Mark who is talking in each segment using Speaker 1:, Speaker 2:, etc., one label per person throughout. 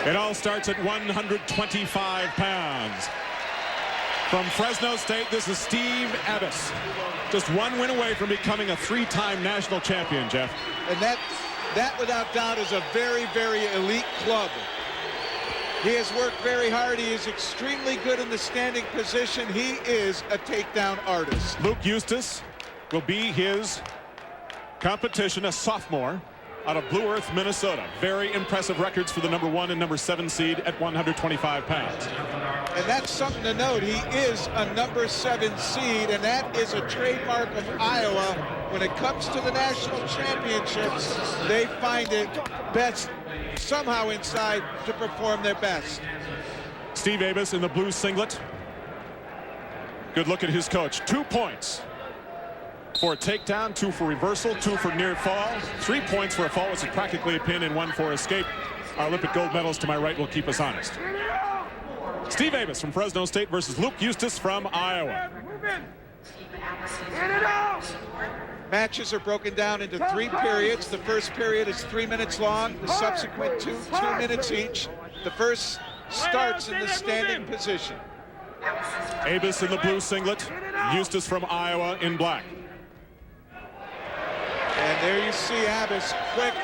Speaker 1: It all starts at 125 pounds. From Fresno State, this is Steve Abbas. Just one win away from becoming a three-time national champion, Jeff.
Speaker 2: And that without doubt is a very, very elite club. He has worked very hard. He is extremely good in the standing position. He is a takedown artist.
Speaker 1: Luke Eustace will be his competition, a sophomore out of Blue Earth, Minnesota. Very impressive records for the number 1 and number 7 seed at 125 pounds.
Speaker 2: And that's something to note. He is a number 7 seed, and that is a trademark of Iowa. When it comes to the national championships, they find it best somehow inside to perform their best.
Speaker 1: Steve Abbas in the blue singlet. Good look at his coach. 2 points for a takedown, 2 for reversal, 2 for near fall, 3 points for a fall, which is practically a pin, and 1 for escape. Our Olympic gold medalist to my right will keep us honest. Steve Abbas from Fresno State versus Luke Eustace from Iowa.
Speaker 2: Matches are broken down into 3 periods. The first period is 3 minutes long. The subsequent 2 minutes each. The first starts in the standing position.
Speaker 1: Abbas in the blue singlet, Eustace from Iowa in black.
Speaker 2: And there you see Abbas, quick,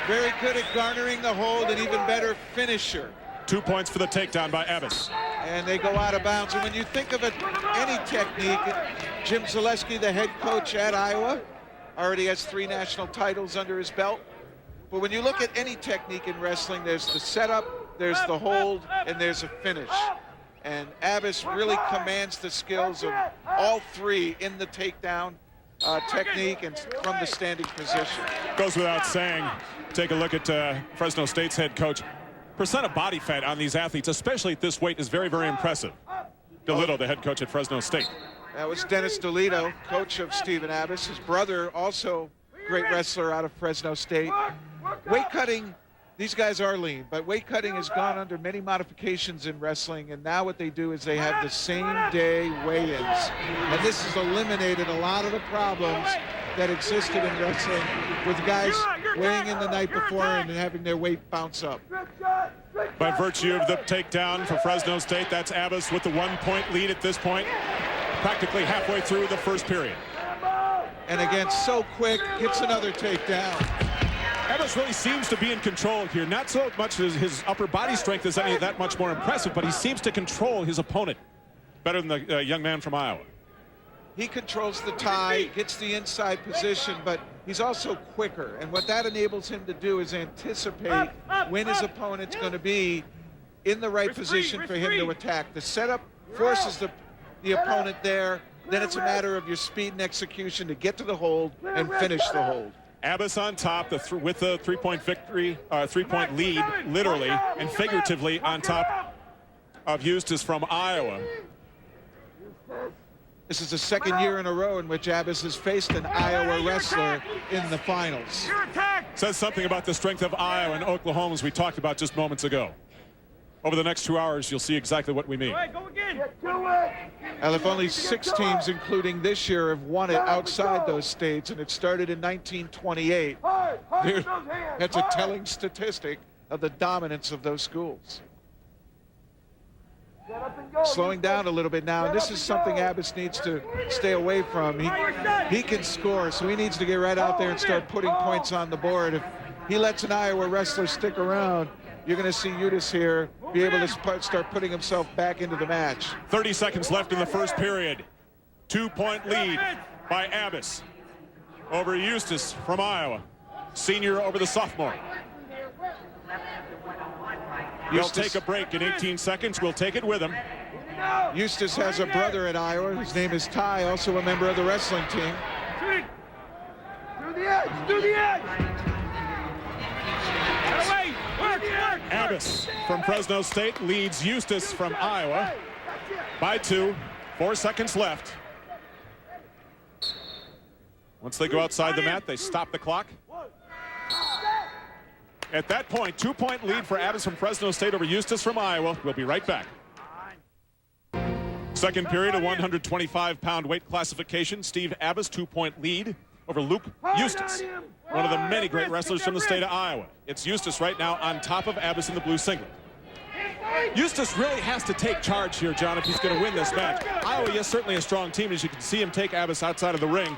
Speaker 2: very good at garnering the hold, and even better finisher.
Speaker 1: 2 points for the takedown by Abbas.
Speaker 2: And they go out of bounds. And when you think of any technique, Jim Zaleski, the head coach at Iowa, already has 3 national titles under his belt. But when you look at any technique in wrestling, there's the setup, there's the hold, and there's a finish. And Abbas really commands the skills of all 3 in the takedown technique and from the standing position.
Speaker 1: Goes without saying, take a look at Fresno State's head coach. Percent of body fat on these athletes, especially at this weight, is very, very impressive. DeLitto, the head coach at Fresno State.
Speaker 2: That was Dennis DeLitto, coach of Stephen Abbas. His brother, also great wrestler out of Fresno State. Weight cutting, these guys are lean, but weight cutting has gone under many modifications in wrestling, and now what they do is they have the same day weigh-ins. And this has eliminated a lot of the problems that existed in wrestling with guys weighing in the night before and having their weight bounce up.
Speaker 1: By virtue of the takedown for Fresno State, that's Abbas with the 1-point lead at this point, practically halfway through the first period.
Speaker 2: And again, so quick, gets another takedown.
Speaker 1: Abbas really seems to be in control here. Not so much as his upper body strength is any that much more impressive, but he seems to control his opponent better than the young man from Iowa.
Speaker 2: He controls the tie, gets the inside position, but he's also quicker. And what that enables him to do is anticipate when his opponent's going to be in the right position for him to attack. The setup forces the opponent there. Then it's a matter of your speed and execution to get to the hold and finish the hold.
Speaker 1: Abbas on top with the 3-point victory, 3-point lead, literally and figuratively on top of Eustace from Iowa.
Speaker 2: This is the second year in a row in which Abbas has faced an Iowa wrestler in the finals.
Speaker 1: Says something about the strength of Iowa and Oklahoma, as we talked about just moments ago. Over the next 2 hours, you'll see exactly what we mean.
Speaker 2: Well, if only 6 teams, including this year, have won it outside those states, and it started in 1928, that's a telling statistic of the dominance of those schools. Slowing down a little bit now, and this is something Abbas needs to stay away from. He can score, so he needs to get right out there and start putting points on the board. If he lets an Iowa wrestler stick around, you're going to see Eustace here be able to start putting himself back into the match.
Speaker 1: 30 seconds left in the first period. 2-point lead by Abbas over Eustace from Iowa. Senior over the sophomore. He'll take a break in 18 seconds. We'll take it with him.
Speaker 2: Eustace has a brother at Iowa. His name is Ty, also a member of the wrestling team.
Speaker 3: Do the edge! Do the edge!
Speaker 1: Abbas from Fresno State leads Eustace from Iowa by 2. 4 seconds left. Once they go outside the mat, they stop the clock. At that point, 2-point lead for Abbas from Fresno State over Eustace from Iowa. We'll be right back. Second period, a 125-pound weight classification. Steve Abbas, 2-point lead over Luke Eustace, one of the many great wrestlers from the state of Iowa. It's Eustace right now on top of Abbas in the blue singlet. Eustace really has to take charge here, John, if he's going to win this match. Iowa is certainly a strong team, as you can see him take Abbas outside of the ring.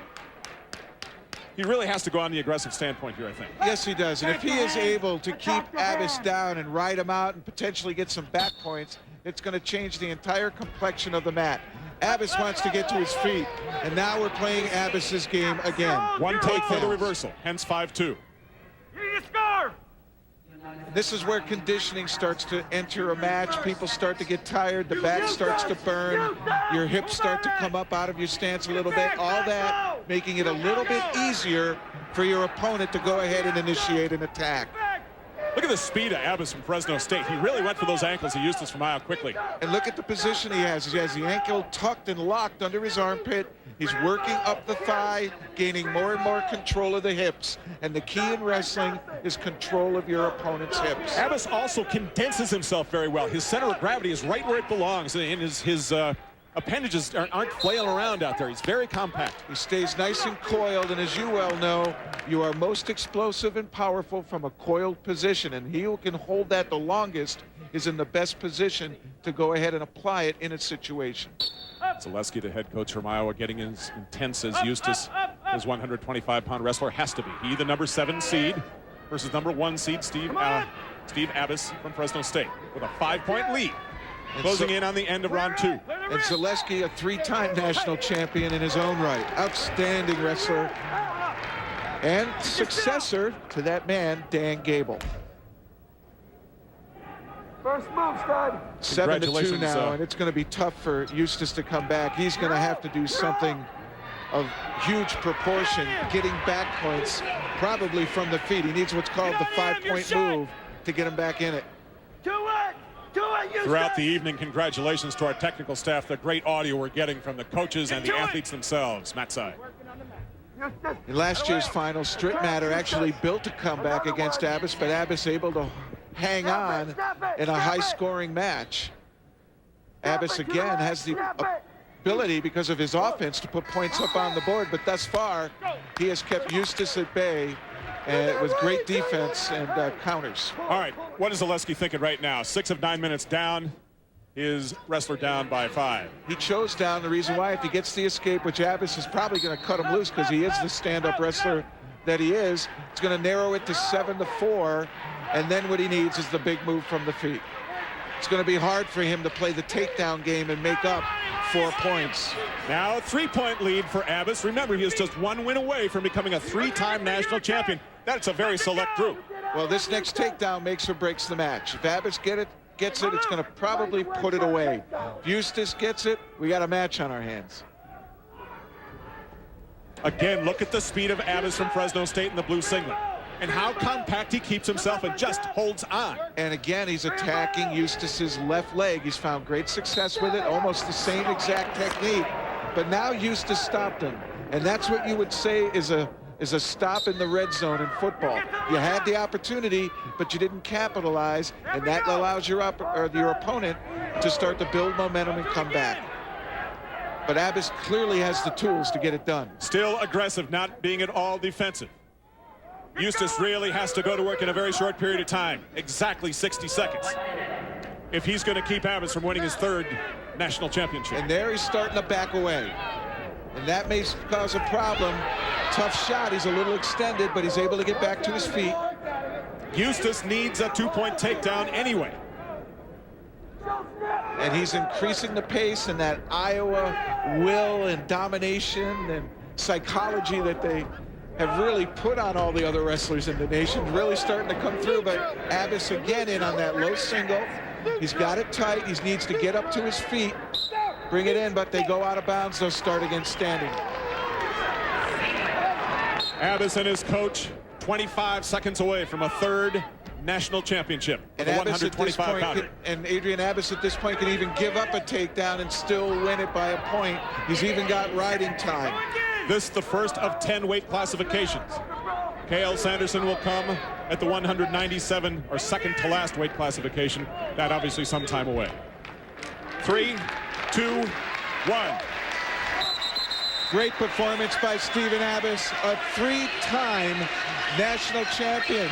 Speaker 1: He really has to go on the aggressive standpoint here, I think.
Speaker 2: Yes, he does. And if he is able to keep Abbas down and ride him out and potentially get some back points, it's going to change the entire complexion of the mat. Abbas wants to get to his feet, and now we're playing Abbas's game again.
Speaker 1: One take for the reversal, hence 5-2.
Speaker 2: This is where conditioning starts to enter a match. People start to get tired. The back starts to burn. Your hips start to come up out of your stance a little bit. All that making it a little bit easier for your opponent to go ahead and initiate an attack.
Speaker 1: Look at the speed of Abbas from Fresno State. He really went for those ankles. He used this from Iowa quickly.
Speaker 2: And look at the position he has. He has the ankle tucked and locked under his armpit. He's working up the thigh, gaining more and more control of the hips. And the key in wrestling is control of your opponent's hips.
Speaker 1: Abbas also condenses himself very well. His center of gravity is right where it belongs, and his appendages aren't flailing around out there. He's very compact.
Speaker 2: He stays nice and coiled, and as you well know, you are most explosive and powerful from a coiled position, and he who can hold that the longest is in the best position to go ahead and apply it in a situation.
Speaker 1: Zaleski, the head coach from Iowa, getting as intense as Eustace, his 125-pound wrestler, has to be. He, the number 7 seed, versus number 1 seed, Steve Abbas from Fresno State, with a 5-point lead. Closing in on the end of round 2.
Speaker 2: And Zaleski, a 3-time national champion in his own right. Outstanding wrestler. And successor to that man, Dan Gable.
Speaker 3: First move, stud.
Speaker 2: 7-2 now, and it's going to be tough for Eustace to come back. He's going to have to do something of huge proportion, getting back points, probably from the feet. He needs what's called the 5-point move to get him back in it.
Speaker 1: Throughout the evening, congratulations to our technical staff. The great audio we're getting from the coaches and the athletes themselves. Matt Sy.
Speaker 2: In last year's final, Stritt Matter actually built a comeback against Abbas, but Abbas able to hang on in a high-scoring match. Abbas, again, has the ability, because of his offense, to put points up on the board, but thus far, he has kept Eustace at bay with great defense and counters.
Speaker 1: All right, what is Zaleski thinking right now? 6 of 9 minutes down. His wrestler down by 5.
Speaker 2: He chose down. The reason why, if he gets the escape, which Abbas is probably going to cut him loose because he is the stand-up wrestler that he is, it's going to narrow it to 7-4, and then what he needs is the big move from the feet. It's going to be hard for him to play the takedown game and make up 4 points.
Speaker 1: Now a 3-point lead for Abbas. Remember, he is just 1 win away from becoming a 3-time national champion. That's a very select group.
Speaker 2: Well, this next takedown makes or breaks the match. If Abbas gets it, it's going to probably put it away. If Eustace gets it, we got a match on our hands.
Speaker 1: Again, look at the speed of Abbas from Fresno State in the blue singlet, and how compact he keeps himself and just holds on.
Speaker 2: And again, he's attacking Eustace's left leg. He's found great success with it, almost the same exact technique. But now Eustace stopped him, and that's what you would say is a stop in the red zone in football. You had the opportunity, but you didn't capitalize, and that allows your opponent to start to build momentum and come back. But Abbas clearly has the tools to get it done.
Speaker 1: Still aggressive, not being at all defensive. Eustace really has to go to work in a very short period of time, exactly 60 seconds, if he's going to keep Abbas from winning his 3rd national championship.
Speaker 2: And there he's starting to back away. And that may cause a problem. Tough shot. He's a little extended, but he's able to get back to his feet.
Speaker 1: Eustace needs a 2-point takedown anyway.
Speaker 2: And he's increasing the pace, and that Iowa will and domination and psychology that they have really put on all the other wrestlers in the nation really starting to come through. But Abbas again in on that low single. He's got it tight. He needs to get up to his feet, bring it in, but they go out of bounds. They'll start again standing.
Speaker 1: Abbas and his coach 25 seconds away from a 3rd national championship.
Speaker 2: And Abbas at this point and Adrian Abbas at this point can even give up a takedown and still win it by a point. He's even got riding time.
Speaker 1: This the first of 10 weight classifications. K.L. Sanderson will come at the 197, or second to last weight classification. That obviously some time away. 3, 2, 1.
Speaker 2: Great performance by Stephen Abbas, a 3-time national champion.